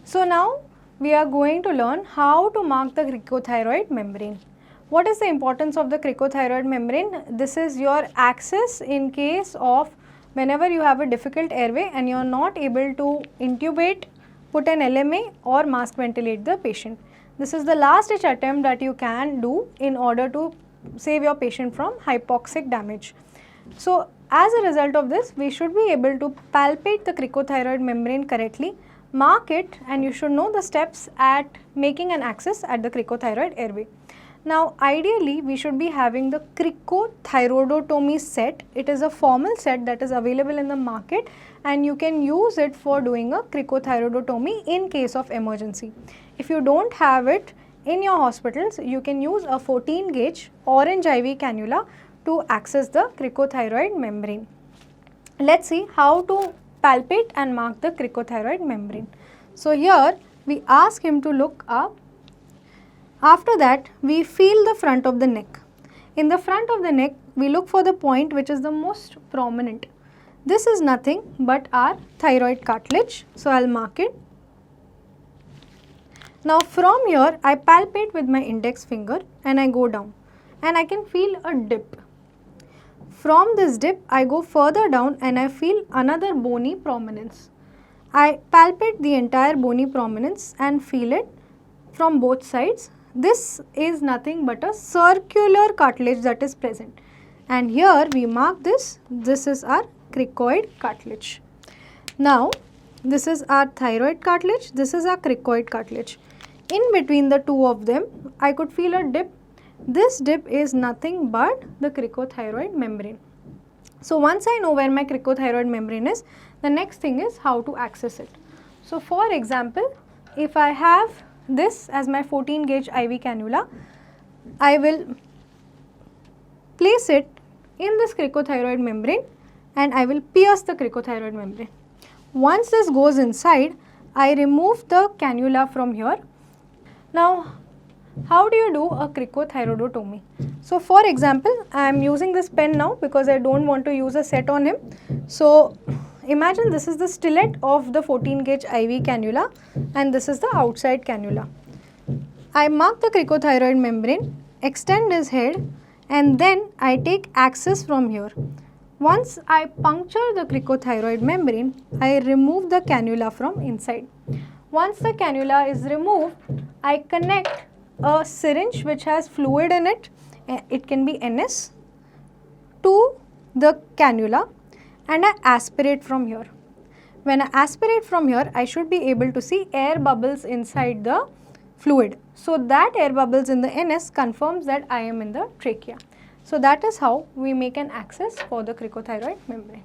So now we are going to learn how to mark the cricothyroid membrane. What is the importance of the cricothyroid membrane? This is your access in case of whenever you have a difficult airway and you are not able to intubate, put an LMA or mask ventilate the patient. This is the last ditch attempt that you can do in order to save your patient from hypoxic damage. So as a result of this, we should be able to palpate the cricothyroid membrane correctly, mark it, and you should know the steps at making an access at the cricothyroid airway. Now ideally we should be having the cricothyroidotomy set. It is a formal set that is available in the market and you can use it for doing a cricothyroidotomy in case of emergency. If you don't have it in your hospitals, you can use a 14 gauge orange IV cannula to access the cricothyroid membrane. Let's see how to palpate and mark the cricothyroid membrane. So here we ask him to look up. After that, we feel the front of the neck. In the front of the neck, we look for the point which is the most prominent. This is nothing but our thyroid cartilage. So I'll mark it. Now from here, I palpate with my index finger and I go down and I can feel a dip. From this dip, I go further down and I feel another bony prominence. I palpate the entire bony prominence and feel it from both sides. This is nothing but a circular cartilage that is present. And here we mark this. This is our cricoid cartilage. Now, this is our thyroid cartilage. This is our cricoid cartilage. In between the two of them, I could feel a dip. This dip is nothing but the cricothyroid membrane. So once I know where my cricothyroid membrane is, the next thing is how to access it. So for example, if I have this as my 14 gauge IV cannula, I will place it in this cricothyroid membrane and I will pierce the cricothyroid membrane. Once this goes inside, I remove the cannula from here. Now, how do you do a cricothyroidotomy? So for example, I am using this pen now because I don't want to use a set on him. So imagine this is the stillet of the 14 gauge IV cannula and this is the outside cannula. I mark the cricothyroid membrane, extend his head and then I take access from here. Once I puncture the cricothyroid membrane, I remove the cannula from inside. Once the cannula is removed, I connect a syringe which has fluid in it, it can be NS, to the cannula and I aspirate from here. When I aspirate from here, I should be able to see air bubbles inside the fluid. So that air bubbles in the NS confirms that I am in the trachea. So that is how we make an access for the cricothyroid membrane.